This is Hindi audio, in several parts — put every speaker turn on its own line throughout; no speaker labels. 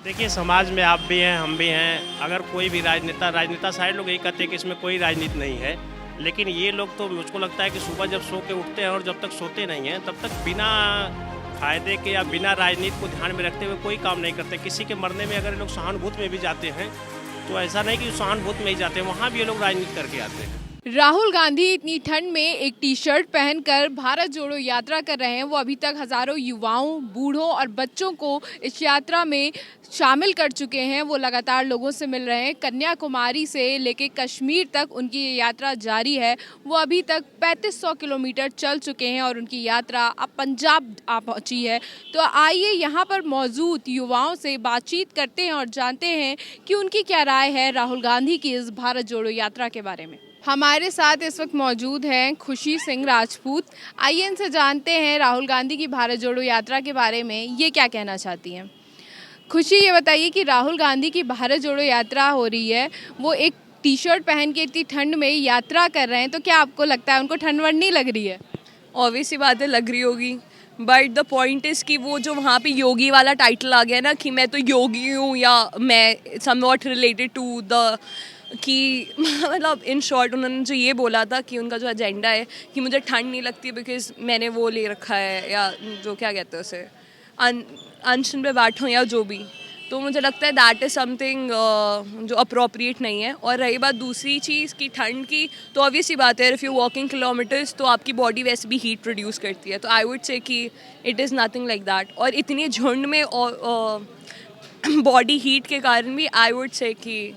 देखिए, समाज में आप भी हैं, हम भी हैं। अगर कोई भी राजनेता सारे लोग यही कहते हैं कि इसमें कोई राजनीति नहीं है। लेकिन ये लोग तो मुझको लगता है कि सुबह जब सो के उठते हैं और जब तक सोते नहीं हैं, तब तक बिना फ़ायदे के या बिना राजनीति को ध्यान में रखते हुए कोई काम नहीं करते। किसी के मरने में अगर ये लोग सहानुभूति में भी जाते हैं, तो ऐसा नहीं कि सहानुभूति में ही जाते हैं, वहाँ भी ये लोग राजनीति करके आते हैं।
राहुल गांधी इतनी ठंड में एक टी शर्ट पहनकर भारत जोड़ो यात्रा कर रहे हैं। वो अभी तक हजारों युवाओं, बूढ़ों और बच्चों को इस यात्रा में शामिल कर चुके हैं। वो लगातार लोगों से मिल रहे हैं। कन्याकुमारी से लेकर कश्मीर तक उनकी ये यात्रा जारी है। वो अभी तक 3500 किलोमीटर चल चुके हैं और उनकी यात्रा अब पंजाब आ पहुंची है। तो आइए यहाँ पर मौजूद युवाओं से बातचीत करते हैं और जानते हैं कि उनकी क्या राय है राहुल गांधी की इस भारत जोड़ो यात्रा के बारे में। हमारे साथ इस वक्त मौजूद हैं खुशी सिंह राजपूत। आइए इनसे जानते हैं राहुल गांधी की भारत जोड़ो यात्रा के बारे में ये क्या कहना चाहती हैं। खुशी, ये बताइए कि राहुल गांधी की भारत जोड़ो यात्रा हो रही है, वो एक टी शर्ट पहन के इतनी ठंड में यात्रा कर रहे हैं, तो क्या आपको लगता है उनको ठंड वंड नहीं लग रही है?
ऑब्वियस सी बात है, लग रही होगी, बट द पॉइंट इज़ कि वो जो वहाँ पे योगी वाला टाइटल आ गया ना कि मैं तो योगी हूँ या मैं समवॉट रिलेटेड टू द कि मतलब इन शॉर्ट उन्होंने जो ये बोला था कि उनका जो एजेंडा है कि मुझे ठंड नहीं लगती बिकॉज मैंने वो ले रखा है या जो क्या कहते हैं उसे अनशन पे बैठूँ या जो भी, तो मुझे लगता है दैट इज़ समथिंग जो अप्रोप्रिएट नहीं है। और रही बात दूसरी चीज़ की ठंड की, तो ऑब्वियस ही बात है इफ़ यू वॉकिंग किलोमीटर्स तो आपकी बॉडी वैसे भी हीट प्रोड्यूस करती है, तो आई वुड से कि it is nothing like that. और इतनी झुंड में बॉडी हीट के कारण भी आई वुड से कि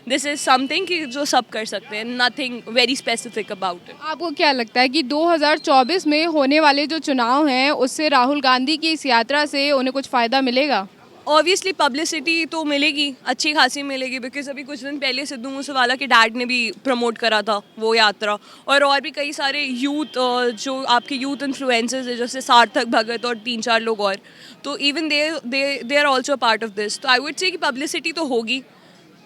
दिस इज़ समथिंग कि जो सब कर सकते हैं, nothing very specific about it.
आपको क्या लगता है कि 2024 में होने वाले जो चुनाव हैं उससे राहुल गांधी की इस यात्रा से उन्हें कुछ फ़ायदा मिलेगा?
ऑब्वियसली पब्लिसिटी तो मिलेगी, अच्छी खासी मिलेगी, बिकॉज अभी कुछ दिन पहले सिद्धू मूसेवाला के डैड ने भी प्रमोट करा था वो यात्रा, और भी कई सारे यूथ जो आपके यूथ इन्फ्लुएंसर्स है जैसे सार्थक भगत और 3-4 लोग और, तो even they are also part of this. तो आई वुड से कि पब्लिसिटी तो होगी,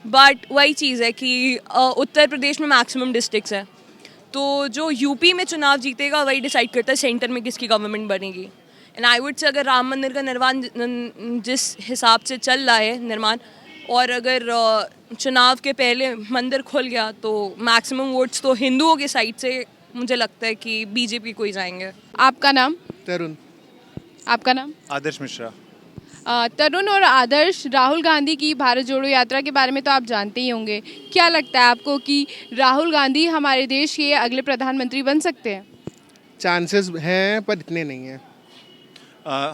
बट वही चीज़ है कि उत्तर प्रदेश में मैक्सिमम डिस्ट्रिक्ट्स हैं, तो जो यूपी में चुनाव जीतेगा वही डिसाइड करता है सेंटर में किसकी गवर्नमेंट बनेगी। एंड आई वुड से अगर राम मंदिर का निर्माण जिस हिसाब से चल रहा है निर्माण, और अगर चुनाव के पहले मंदिर खुल गया तो मैक्सिमम वोट्स तो हिंदुओं के साइड से मुझे लगता है कि बीजेपी को ही जाएंगे।
आपका नाम?
तरुण।
आपका नाम?
आदर्श मिश्रा।
तरुण और आदर्श, राहुल गांधी की भारत जोड़ो यात्रा के बारे में तो आप जानते ही होंगे। क्या लगता है आपको कि राहुल गांधी हमारे देश के अगले प्रधानमंत्री बन सकते हैं?
चांसेस हैं पर इतने नहीं हैं।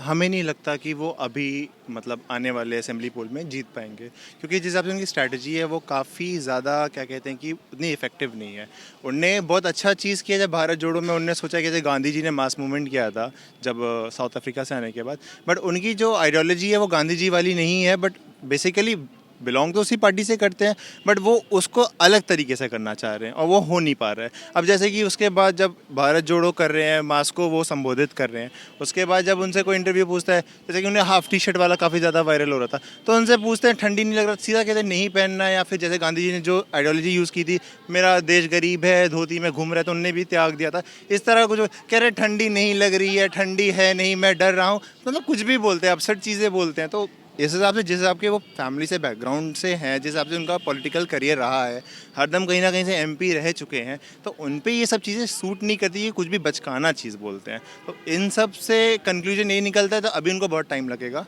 हमें नहीं लगता कि वो अभी मतलब आने वाले असेंबली पोल में जीत पाएंगे, क्योंकि जिस हिसाब से उनकी स्ट्रैटेजी है वो काफ़ी ज़्यादा क्या कहते हैं कि उतनी इफेक्टिव नहीं है। उनने बहुत अच्छा चीज़ किया जब भारत जोड़ो में उनने सोचा कि जैसे गांधी जी ने मास मूवमेंट किया था जब साउथ अफ्रीका से आने के बाद, बट उनकी जो आइडियोलॉजी है वो गांधी जी वाली नहीं है, बट बेसिकली बिलोंग तो उसी पार्टी से करते हैं, बट वो उसको अलग तरीके से करना चाह रहे हैं और वो हो नहीं पा रहा है। अब जैसे कि उसके बाद जब भारत जोड़ो कर रहे हैं, मास को वो संबोधित कर रहे हैं, उसके बाद जब उनसे कोई इंटरव्यू पूछता है, जैसे कि उन्हें हाफ टी शर्ट वाला काफ़ी ज़्यादा वायरल हो रहा था, तो उनसे पूछते हैं ठंडी नहीं लग रहा, सीधा कहते हैं नहीं पहनना है। या फिर जैसे गांधी जी ने जो आइडियोलॉजी यूज़ की थी, मेरा देश गरीब है, धोती में घूम रहा है, तो उनने भी त्याग दिया था। इस तरह कुछ कह रहे ठंडी नहीं लग रही है, ठंडी है नहीं, मैं डर रहा हूँ, मतलब कुछ भी बोलते हैं, अपसेट चीज़ें बोलते हैं। तो इस हिसाब से जिस हिसाब के वो फैमिली से बैकग्राउंड से हैं, जिस हिसाब से उनका पॉलिटिकल करियर रहा है, हरदम कहीं ना कहीं से एमपी रह चुके हैं, तो उन पे ये सब चीज़ें सूट नहीं करती कि कुछ भी बचकाना चीज़ बोलते हैं। तो इन सब से कंक्लूजन यही निकलता है, तो अभी उनको बहुत टाइम लगेगा।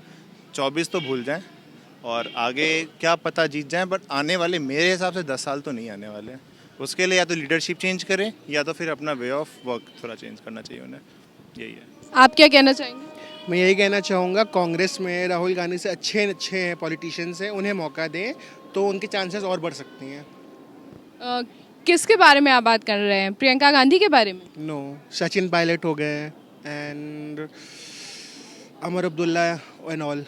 24 तो भूल जाएं और आगे क्या पता जीत जाएं, बट आने वाले मेरे हिसाब से 10 साल तो नहीं आने वाले हैं। उसके लिए या तो लीडरशिप चेंज करें या तो फिर अपना वे ऑफ वर्क थोड़ा चेंज करना चाहिए उन्हें, यही है।
आप क्या कहना चाहेंगे?
मैं यही कहना चाहूँगा, कांग्रेस में राहुल गांधी से अच्छे पॉलिटिशियंस हैं, उन्हें मौका दें तो उनके चांसेस और बढ़ सकती हैं।
किसके बारे में आप बात कर रहे हैं? प्रियंका गांधी के बारे में?
नो, सचिन पायलट हो गए and Amar Abdullah and all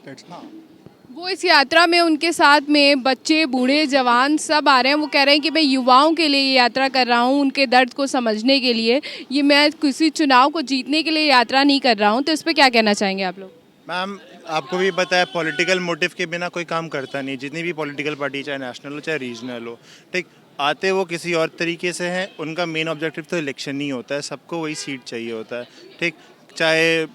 that's.
वो इस यात्रा में उनके साथ में बच्चे, बूढ़े, जवान सब आ रहे हैं। वो कह रहे हैं कि मैं युवाओं के लिए ये यात्रा कर रहा हूँ, उनके दर्द को समझने के लिए। ये मैं किसी चुनाव को जीतने के लिए यात्रा नहीं कर रहा हूँ। तो इस पर क्या कहना चाहेंगे आप लोग?
मैम, आपको भी पता है पॉलिटिकल मोटिव के बिना कोई काम करता नहीं। जितनी भी पॉलिटिकल पार्टी, चाहे नेशनल हो चाहे रीजनल हो, ठीक, आते वो किसी और तरीके से हैं। उनका मेन ऑब्जेक्टिव तो इलेक्शन नहीं होता है, सबको वही सीट चाहिए होता है, ठीक। चाहे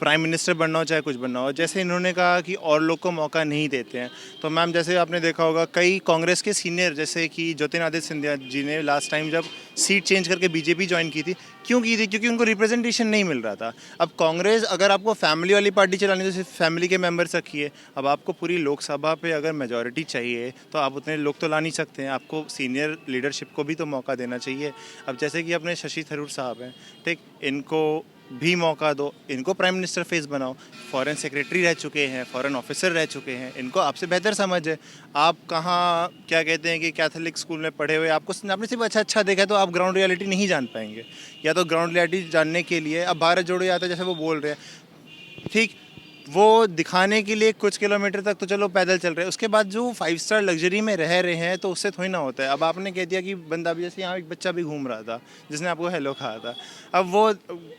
प्राइम मिनिस्टर बनना हो चाहे कुछ बनना हो। जैसे इन्होंने कहा कि और लोग को मौका नहीं देते हैं, तो मैम जैसे आपने देखा होगा कई कांग्रेस के सीनियर जैसे कि ज्योतिरादित्य सिंधिया जी ने लास्ट टाइम जब सीट चेंज करके बीजेपी ज्वाइन की थी, क्यों की थी? क्योंकि उनको रिप्रेजेंटेशन नहीं मिल रहा था। अब कांग्रेस अगर आपको फैमिली वाली पार्टी चलानी है तो सिर्फ फैमिली के मेंबर्स रखिए। अब आपको पूरी लोकसभा पे अगर मेजॉरिटी चाहिए तो आप उतने लोग तो ला नहीं सकते हैं, आपको सीनियर लीडरशिप को भी तो मौका देना चाहिए। अब जैसे कि अपने शशि थरूर साहब हैं, ठीक, इनको भी मौका दो, इनको प्राइम मिनिस्टर फेस बनाओ। फॉरेन सेक्रेटरी रह चुके हैं, फॉरेन ऑफिसर रह चुके हैं, इनको आपसे बेहतर समझ है। आप कहाँ क्या कहते हैं कि कैथोलिक स्कूल में पढ़े हुए, आपने सिर्फ अच्छा देखा है तो आप ग्राउंड रियलिटी नहीं जान पाएंगे। या तो ग्राउंड रियलिटी जानने के लिए अब भारत जोड़ो यात्रा जैसे वो बोल रहे हैं, ठीक, वो दिखाने के लिए कुछ किलोमीटर तक तो चलो पैदल चल रहे हैं, उसके बाद जो 5 स्टार लग्जरी में रह रहे हैं तो उससे थोड़ी ना होता है। अब आपने कह दिया कि बंदा भी, जैसे यहाँ एक बच्चा भी घूम रहा था जिसने आपको हेलो कहा था, अब वो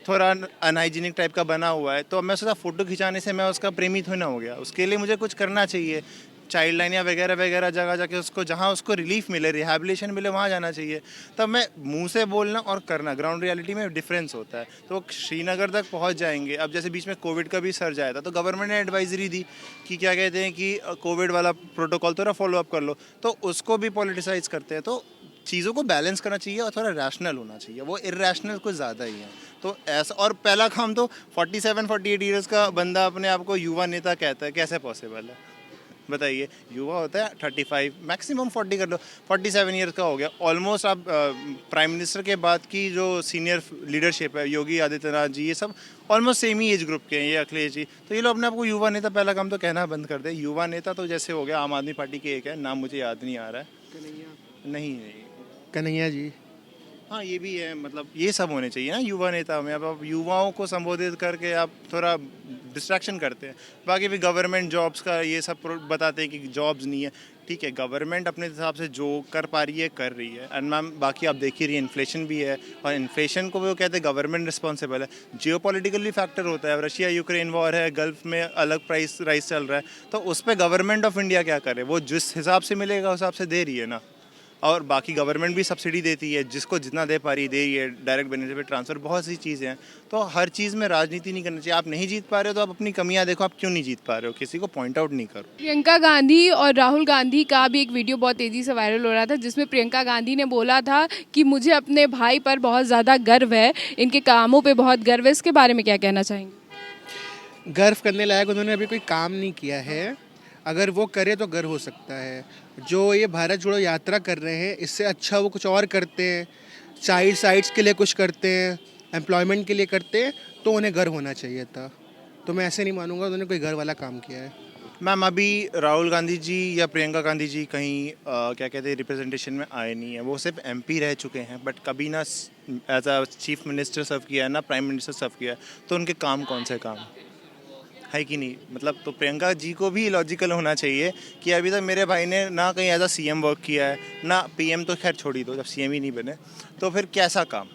थोड़ा अनहाइजीनिक टाइप का बना हुआ है, तो मैं सोचा फ़ोटो खिंचाने से मैं उसका प्रेमी थोड़ी ना हो गया। उसके लिए मुझे कुछ करना चाहिए, चाइल्ड लाइन या वगैरह वगैरह जगह जाके उसको, जहाँ उसको रिलीफ मिले, रिहैबिलिटेशन मिले, वहाँ जाना चाहिए। तब मैं मुंह से बोलना और करना, ग्राउंड रियलिटी में डिफरेंस होता है। तो श्रीनगर तक पहुँच जाएंगे। अब जैसे बीच में कोविड का भी सर्ज आया था तो गवर्नमेंट ने एडवाइजरी दी कि क्या कहते हैं कि कोविड वाला प्रोटोकॉल थोड़ा फॉलो अप कर लो, तो उसको भी पॉलिटिसाइज करते हैं। तो चीज़ों को बैलेंस करना चाहिए और थोड़ा रैशनल होना चाहिए, वो इरेशनल कुछ ज़्यादा ही है। तो ऐसा, और पहला काम तो 47-48 ईयर्स का बंदा अपने आप को युवा नेता कहता है, कैसे पॉसिबल है बताइए? युवा होता है 35, मैक्सिमम 40 कर लो, 47 ईयर्स का हो गया ऑलमोस्ट। आप प्राइम मिनिस्टर के बाद की जो सीनियर लीडरशिप है, योगी आदित्यनाथ जी, ये सब ऑलमोस्ट सेम ही एज ग्रुप के हैं, ये अखिलेश जी। तो ये लोग अपने आपको युवा नेता, पहला काम तो कहना बंद कर दे। युवा नेता तो जैसे हो गया आम आदमी पार्टी के एक है, नाम मुझे याद नहीं आ रहा है, नहीं
कन्हैया जी।
हाँ ये भी है, मतलब ये सब होने चाहिए ना युवा नेता में। अब आप युवाओं को संबोधित करके आप थोड़ा डिस्ट्रैक्शन करते हैं। बाकी भी गवर्नमेंट जॉब्स का ये सब बताते हैं कि जॉब्स नहीं है, ठीक है, गवर्नमेंट अपने हिसाब से जो कर पा रही है कर रही है। एंड मैम बाकी आप देख ही रही है, इन्फ्लेशन भी है, और इन्फ्लेशन को वो कहते हैं गवर्नमेंट रिस्पॉन्सिबल है। जियोपॉलिटिकली फैक्टर होता है, रशिया यूक्रेन वॉर है, गल्फ में अलग प्राइस राइस चल रहा है, तो उस पर गवर्नमेंट ऑफ इंडिया क्या करे? वो जिस हिसाब से मिलेगा उस हिसाब से दे रही है ना। और बाकी गवर्नमेंट भी सब्सिडी देती है, जिसको जितना दे पा रही दे रही है, डायरेक्ट बेनिफिट ट्रांसफ़र, बहुत सी चीज़ें हैं। तो हर चीज़ में राजनीति नहीं करनी चाहिए। आप नहीं जीत पा रहे हो तो आप अपनी कमियां देखो, आप क्यों नहीं जीत पा रहे हो, किसी को पॉइंट आउट नहीं करो।
प्रियंका गांधी और राहुल गांधी का भी एक वीडियो बहुत तेज़ी से वायरल हो रहा था, जिसमें प्रियंका गांधी ने बोला था कि मुझे अपने भाई पर बहुत ज़्यादा गर्व है, इनके कामों पे बहुत गर्व है। इसके बारे में क्या कहना चाहेंगे?
गर्व करने लायक उन्होंने अभी कोई काम नहीं किया है, अगर वो करे तो गर्व हो सकता है। जो ये भारत जोड़ो यात्रा कर रहे हैं, इससे अच्छा वो कुछ और करते हैं, चाइल्ड साइट्स के लिए कुछ करते हैं, एम्प्लॉयमेंट के लिए करते हैं, तो उन्हें गर्व होना चाहिए था। तो मैं ऐसे नहीं मानूंगा उन्होंने कोई गर्व वाला काम किया है।
मैम अभी राहुल गांधी जी या प्रियंका गांधी जी कहीं क्या कहते हैं रिप्रेजेंटेशन में आए नहीं है, वो सिर्फ एमपी रह चुके हैं, बट कभी ना एज अ चीफ मिनिस्टर सर्व किया है ना प्राइम मिनिस्टर सर्व किया है। तो उनके काम कौन से काम है कि नहीं? मतलब तो प्रियंका जी को भी लॉजिकल होना चाहिए कि अभी तक मेरे भाई ने ना कहीं एज अ सीएम वर्क किया है, ना पीएम, तो खैर छोड़ ही दो, जब सीएम ही नहीं बने तो फिर कैसा काम।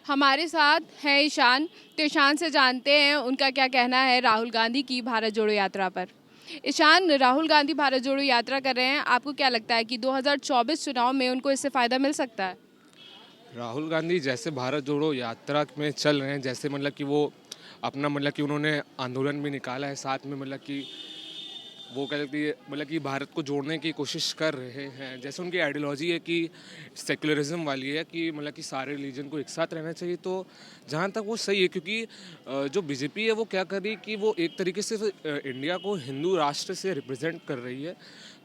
हमारे साथ हैं ईशान, तो ईशान से जानते हैं उनका क्या कहना है राहुल गांधी की भारत जोड़ो यात्रा पर। ईशान, राहुल गांधी भारत जोड़ो यात्रा कर रहे हैं, आपको क्या लगता है कि 2024 चुनाव में उनको इससे फ़ायदा मिल सकता है?
राहुल गांधी जैसे भारत जोड़ो यात्रा में चल रहे हैं, जैसे मतलब कि वो अपना मतलब कि उन्होंने आंदोलन भी निकाला है, साथ में मतलब कि वो कहते हैं मतलब कि भारत को जोड़ने की कोशिश कर रहे हैं। जैसे उनकी आइडियोलॉजी है कि सेक्युलरिज्म वाली है कि मतलब कि सारे रिलीजन को एक साथ रहना चाहिए। तो जहाँ तक वो सही है, क्योंकि जो बीजेपी है वो क्या कर रही है कि वो एक तरीके से इंडिया को हिंदू राष्ट्र से रिप्रेजेंट कर रही है,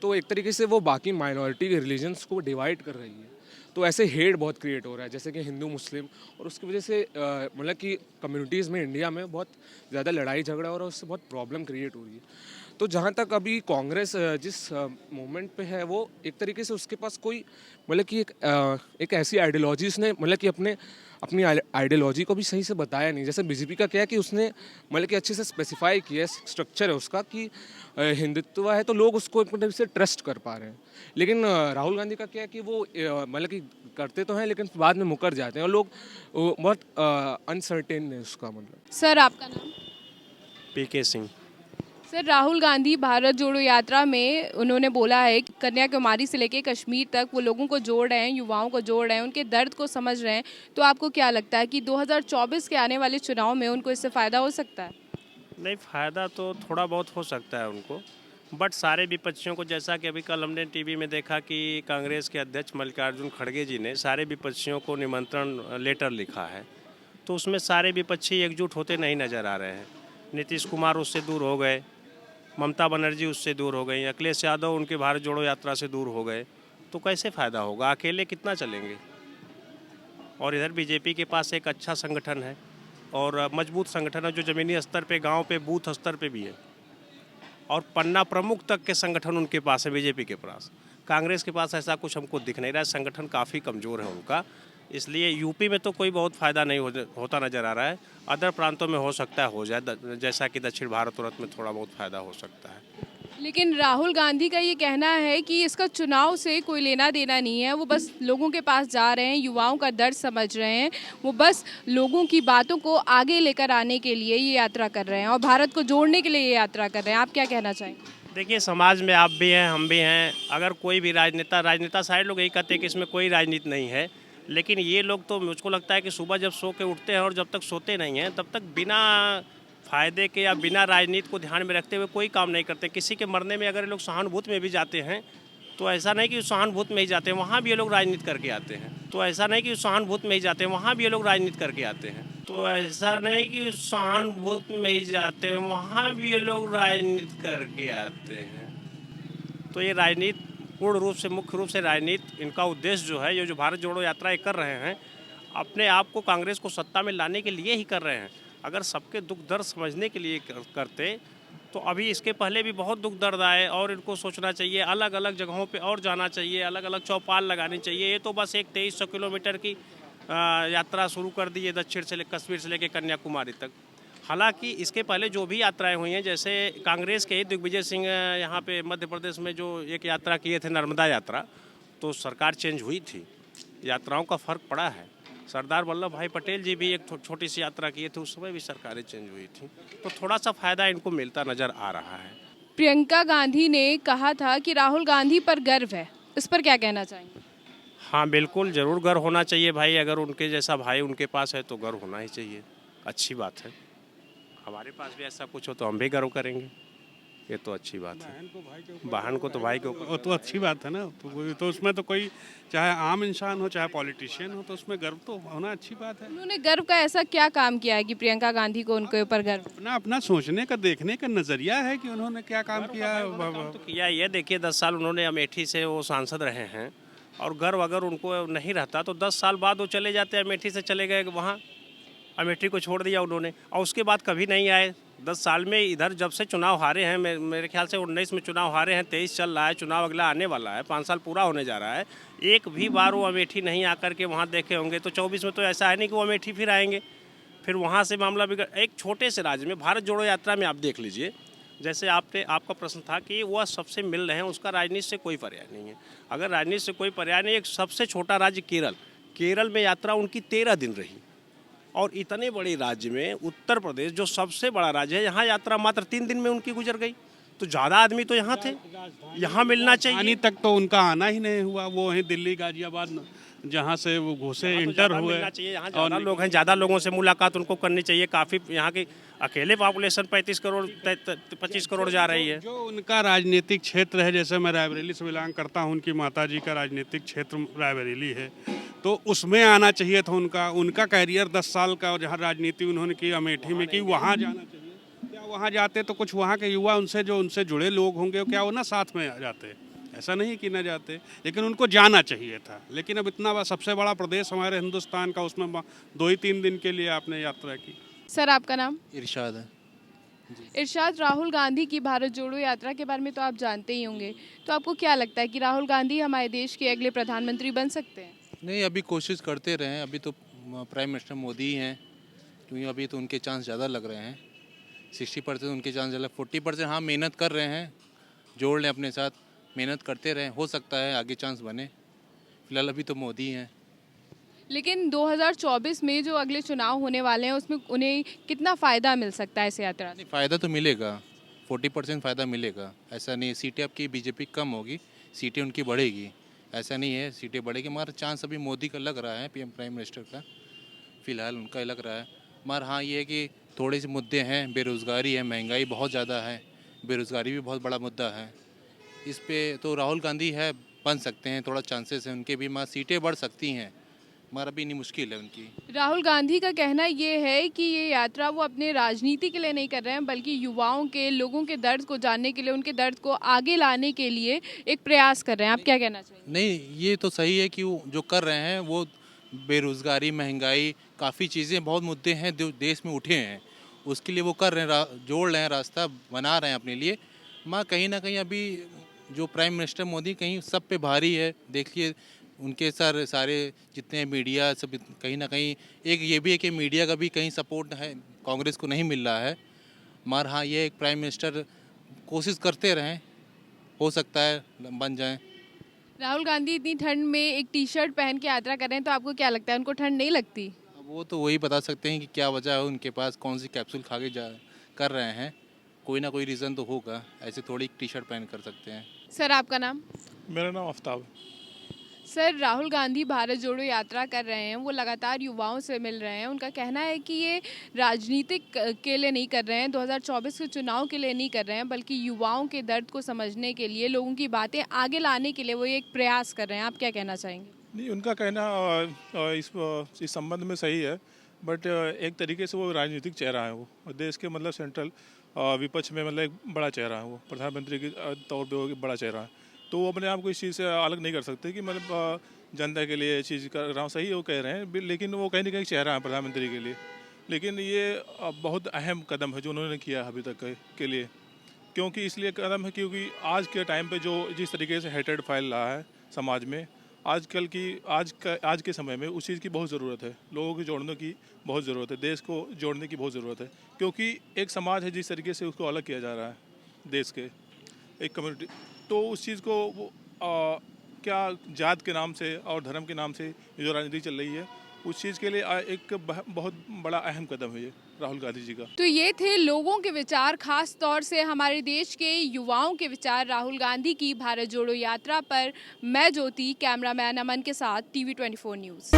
तो एक तरीके से वो बाकी माइनॉरिटी रिलीजन्स को डिवाइड कर रही है। तो ऐसे हेट बहुत क्रिएट हो रहा है, जैसे कि हिंदू मुस्लिम, और उसकी वजह से मतलब कि कम्युनिटीज़ में इंडिया में बहुत ज़्यादा लड़ाई झगड़ा हो रहा है, उससे बहुत प्रॉब्लम क्रिएट हो रही है। तो जहाँ तक अभी कांग्रेस जिस मूवमेंट पे है, वो एक तरीके से उसके पास कोई मतलब कि एक ऐसी आइडियोलॉजी उसने मतलब कि अपनी आइडियोलॉजी को भी सही से बताया नहीं। जैसे बीजेपी का क्या है कि उसने मतलब कि अच्छे से स्पेसिफाई किया, स्ट्रक्चर है उसका कि हिंदुत्व है, तो लोग उसको एक तरह से ट्रस्ट कर पा रहे हैं। लेकिन राहुल गांधी का क्या है कि वो मतलब कि करते तो हैं लेकिन बाद में मुकर जाते हैं, और लोग बहुत अनसर्टेन है उसका मतलब।
सर, आपका नाम?
पीके सिंह।
सर, राहुल गांधी भारत जोड़ो यात्रा में उन्होंने बोला है कि कन्याकुमारी से लेकर कश्मीर तक वो लोगों को जोड़ रहे हैं, युवाओं को जोड़ रहे हैं, उनके दर्द को समझ रहे हैं। तो आपको क्या लगता है कि 2024 के आने वाले चुनाव में उनको इससे फ़ायदा हो सकता है?
नहीं, फ़ायदा तो थोड़ा बहुत हो सकता है उनको, बट सारे विपक्षियों को, जैसा कि अभी कल हमने टीवी में देखा कि कांग्रेस के अध्यक्ष मल्लिकार्जुन खड़गे जी ने सारे विपक्षियों को निमंत्रण लेटर लिखा है, तो उसमें सारे विपक्षी एकजुट होते नहीं नज़र आ रहे हैं। नीतीश कुमार उससे दूर हो गए, ममता बनर्जी उससे दूर हो गई, अखिलेश यादव उनके भारत जोड़ो यात्रा से दूर हो गए, तो कैसे फ़ायदा होगा? अकेले कितना चलेंगे? और इधर बीजेपी के पास एक अच्छा संगठन है और मजबूत संगठन है, जो ज़मीनी स्तर पे, गांव पे, बूथ स्तर पे भी है, और पन्ना प्रमुख तक के संगठन उनके पास है बीजेपी के पास। कांग्रेस के पास ऐसा कुछ हमको दिख नहीं रहा है, संगठन काफ़ी कमज़ोर है उनका, इसलिए यूपी में तो कोई बहुत फ़ायदा नहीं होता नज़र आ रहा है। अदर प्रांतों में हो सकता है हो जाए, जैसा कि दक्षिण भारत में थोड़ा बहुत फ़ायदा हो सकता है।
लेकिन राहुल गांधी का ये कहना है कि इसका चुनाव से कोई लेना देना नहीं है, वो बस लोगों के पास जा रहे हैं, युवाओं का दर्द समझ रहे हैं, वो बस लोगों की बातों को आगे लेकर आने के लिए ये यात्रा कर रहे हैं और भारत को जोड़ने के लिए ये यात्रा कर रहे हैं। आप क्या कहना चाहेंगे?
देखिए, समाज में आप भी हैं, हम भी हैं, अगर कोई भी राजनेता सारे लोग यही कहते हैं कि इसमें कोई राजनीति नहीं है, लेकिन ये लोग तो, मुझको लगता है कि सुबह जब सो के उठते हैं और जब तक सोते नहीं हैं तब तक बिना फ़ायदे के या बिना राजनीति को ध्यान में रखते हुए कोई काम नहीं करते। किसी के मरने में अगर ये लोग सहानुभूति में भी जाते हैं तो ऐसा नहीं कि सहानुभूति में ही जाते हैं, वहाँ भी ये लोग राजनीति करके आते हैं। तो ऐसा नहीं कि सहानुभूति में ही जाते हैं, वहाँ भी ये लोग राजनीति करके आते हैं। तो ऐसा नहीं कि सहानुभूति में ही जाते हैं, वहाँ भी ये लोग राजनीति करके आते हैं। तो ये राजनीति पूर्ण रूप से, मुख्य रूप से राजनीति, इनका उद्देश्य जो है, ये जो भारत जोड़ो यात्रा ये कर रहे हैं, अपने आप को, कांग्रेस को सत्ता में लाने के लिए ही कर रहे हैं। अगर सबके दुख दर्द समझने के लिए करते तो अभी इसके पहले भी बहुत दुख दर्द आए, और इनको सोचना चाहिए, अलग अलग जगहों पे और जाना चाहिए, अलग अलग चौपाल लगानी चाहिए। ये तो बस एक 2300 किलोमीटर की यात्रा शुरू कर दी है, दक्षिण से कश्मीर से लेकर कन्याकुमारी तक। हालांकि इसके पहले जो भी यात्राएं हुई हैं, जैसे कांग्रेस के दिग्विजय सिंह यहाँ पे मध्य प्रदेश में जो एक यात्रा किए थे, नर्मदा यात्रा, तो सरकार चेंज हुई थी, यात्राओं का फ़र्क पड़ा है। सरदार वल्लभ भाई पटेल जी भी एक छोटी सी यात्रा किए थे, उस समय भी सरकारें चेंज हुई थी, तो थोड़ा सा फ़ायदा इनको मिलता नज़र आ रहा है।
प्रियंका गांधी ने कहा था कि राहुल गांधी पर गर्व है, इस पर क्या कहना चाहेंगे?
हाँ, बिल्कुल, ज़रूर गर्व होना चाहिए भाई। अगर उनके जैसा भाई उनके पास है तो गर्व होना ही चाहिए, अच्छी बात है। हमारे पास भी ऐसा कुछ हो तो हम भी गर्व करेंगे, ये तो अच्छी बात है। बहन को तो भाई के ऊपर,
वो तो अच्छी बात है ना, तो उसमें तो कोई, चाहे आम इंसान हो चाहे पॉलिटिशियन हो, तो उसमें गर्व तो होना अच्छी बात है।
उन्होंने गर्व का ऐसा क्या काम किया है कि प्रियंका गांधी को उनके ऊपर गर्व?
अपना अपना सोचने का, देखने का नजरिया है कि उन्होंने क्या काम किया।
तो किया ये, देखिए 10 साल उन्होंने अमेठी से वो सांसद रहे हैं, और गर्व अगर उनको नहीं रहता तो 10 साल बाद वो चले जाते, अमेठी से चले गए वहाँ, अमेठी को छोड़ दिया उन्होंने, और उसके बाद कभी नहीं आए 10 साल में। इधर जब से चुनाव हारे हैं, मेरे ख्याल से 19 में चुनाव हारे हैं, 23 चल रहा है, चुनाव अगला आने वाला है, 5 साल पूरा होने जा रहा है, एक भी बार वो अमेठी नहीं आकर के वहाँ देखे होंगे। तो 24 में तो ऐसा है नहीं कि वो अमेठी फिर आएंगे, फिर वहाँ से मामला बिगड़। एक छोटे से राज्य में भारत जोड़ो यात्रा में आप देख लीजिए, जैसे आपका प्रश्न था कि वह सबसे मिल रहे हैं, उसका राजनीति से कोई पर्याय नहीं है। अगर राजनीति से कोई पर्याय नहीं, एक सबसे छोटा राज्य केरल में यात्रा उनकी 13 दिन रही, और इतने बड़े राज्य में उत्तर प्रदेश जो सबसे बड़ा राज्य है, यहाँ यात्रा मात्र 3 दिन में उनकी गुजर गई। तो ज़्यादा आदमी तो यहाँ थे, यहाँ मिलना चाहिए।
राजधानी तक तो उनका आना ही नहीं हुआ, वो वहीं दिल्ली गाजियाबाद जहाँ से वो घुसे, इंटर हुए।
यहाँ ज़्यादा लोग हैं, ज़्यादा लोगों से मुलाकात उनको करनी चाहिए। काफ़ी यहाँ की अकेले पॉपुलेशन 35 करोड़ 25 करोड़ जा रही है।
जो उनका राजनीतिक क्षेत्र है, जैसे मैं रायबरेली से बिलोंग करता हूँ, उनकी माताजी का राजनीतिक क्षेत्र रायबरेली है, तो उसमें आना चाहिए था उनका कैरियर 10 साल का, और जहाँ राजनीति उन्होंने की अमेठी में की, वहाँ जाना चाहिए। क्या वहाँ जाते तो कुछ वहाँ के युवा उनसे जुड़े लोग होंगे, क्या वो ना साथ में जाते? ऐसा नहीं कि न जाते, लेकिन उनको जाना चाहिए था। लेकिन अब इतना सबसे बड़ा प्रदेश हमारे हिंदुस्तान का, उसमें 2 ही 3 दिन के लिए आपने यात्रा की।
सर, आपका नाम?
इरशाद है।
इरशाद, राहुल गांधी की भारत जोड़ो यात्रा के बारे में तो आप जानते ही होंगे, तो आपको क्या लगता है कि राहुल गांधी हमारे देश के अगले प्रधानमंत्री बन सकते हैं?
नहीं, अभी कोशिश करते रहे हैं, अभी तो प्राइम मिनिस्टर मोदी ही हैं, क्योंकि अभी तो उनके चांस ज़्यादा लग रहे हैं। 60% उनके चांस ज़्यादा, 40% हाँ मेहनत कर रहे हैं, जोड़ लें अपने साथ, मेहनत करते रहें, हो सकता है आगे चांस बने। फिलहाल अभी तो मोदी हैं।
लेकिन 2024 में जो अगले चुनाव होने वाले हैं, उसमें उन्हें कितना फ़ायदा मिल सकता है इस यात्रा से?
नहीं, फ़ायदा तो मिलेगा, 40% फ़ायदा मिलेगा। ऐसा नहीं, सीटें आपकी बीजेपी कम होगी, सीटें उनकी बढ़ेगी, ऐसा नहीं है सीटें बढ़ेगी। मगर चांस अभी मोदी का लग रहा है, पीएम प्राइम मिनिस्टर का, फ़िलहाल उनका लग रहा है। मगर हाँ ये है कि थोड़े से मुद्दे हैं, बेरोज़गारी है, महंगाई बहुत ज़्यादा है, बेरोज़गारी भी बहुत बड़ा मुद्दा है। इस पे तो राहुल गांधी है, बन सकते हैं, थोड़ा चांसेस है उनके भी, माँ सीटें बढ़ सकती हैं, मगर अभी नहीं, मुश्किल है उनकी।
राहुल गांधी का कहना ये है कि ये यात्रा वो अपने राजनीति के लिए नहीं कर रहे हैं, बल्कि युवाओं के, लोगों के दर्द को जानने के लिए, उनके दर्द को आगे लाने के लिए एक प्रयास कर रहे हैं। आप क्या कहना चाहेंगे?
नहीं, ये तो सही है कि वो जो कर रहे हैं वो बेरोज़गारी, महंगाई, काफ़ी चीज़ें, बहुत मुद्दे हैं जो देश में उठे हैं, उसके लिए वो कर रहे हैं, जोड़ रहे हैं, रास्ता बना रहे हैं अपने लिए। माँ कहीं ना कहीं अभी जो प्राइम मिनिस्टर मोदी कहीं सब पे भारी है। देखिए उनके सारे जितने मीडिया सब कहीं ना कहीं, एक ये भी है कि मीडिया का भी कहीं सपोर्ट है, कांग्रेस को नहीं मिल रहा है। मगर हाँ, ये एक प्राइम मिनिस्टर कोशिश करते रहें, हो सकता है बन जाएं।
राहुल गांधी इतनी ठंड में एक टी शर्ट पहन के यात्रा कर रहे हैं, तो आपको क्या लगता है, उनको ठंड नहीं लगती?
अब वो तो वही बता सकते हैं कि क्या वजह है उनके पास, कौन सी कैप्सूल खा के कर रहे हैं। कोई ना कोई रीज़न तो होगा, ऐसे थोड़ी टी शर्ट पहन कर सकते हैं।
सर आपका नाम?
मेरा नाम आफ्ताब।
सर राहुल गांधी भारत जोड़ो यात्रा कर रहे हैं, वो लगातार युवाओं से मिल रहे हैं। उनका कहना है कि ये राजनीतिक के लिए नहीं कर रहे हैं, 2024 के चुनाव के लिए नहीं कर रहे हैं, बल्कि युवाओं के दर्द को समझने के लिए, लोगों की बातें आगे लाने के लिए वो ये एक प्रयास कर रहे हैं। आप क्या कहना चाहेंगे?
नहीं, उनका कहना इस संबंध में सही है, बट एक तरीके से वो राजनीतिक चेहरा है, वो देश के मतलब सेंट्रल विपक्ष में मतलब एक बड़ा चेहरा है, वो प्रधानमंत्री के तौर पे वो एक बड़ा चेहरा है। तो वो अपने आप को इस चीज़ से अलग नहीं कर सकते कि मतलब जनता के लिए ये चीज़ कर रहा हूँ, सही वो कह रहे हैं, लेकिन वो कहीं ना कहीं चेहरा है प्रधानमंत्री के लिए। लेकिन ये बहुत अहम कदम है जो उन्होंने किया अभी तक के लिए। क्योंकि इसलिए कदम है क्योंकि आज के टाइम पे जो जिस तरीके से हेटेड फैल रहा है समाज में, आज के समय में उस चीज़ की बहुत ज़रूरत है। लोगों को जोड़ने की बहुत ज़रूरत है, देश को जोड़ने की बहुत ज़रूरत है। क्योंकि एक समाज है जिस तरीके से उसको अलग किया जा रहा है देश के, एक कम्युनिटी, तो उस चीज़ को वो क्या जात के नाम से और धर्म के नाम से ये जो राजनीति चल रही है, उस चीज़ के लिए एक बहुत बड़ा अहम कदम है ये राहुल गांधी जी का।
तो ये थे लोगों के विचार, खास तौर से हमारे देश के युवाओं के विचार राहुल गांधी की भारत जोड़ो यात्रा पर। मैं ज्योति, कैमरामैन अमन के साथ, TV 24 न्यूज़।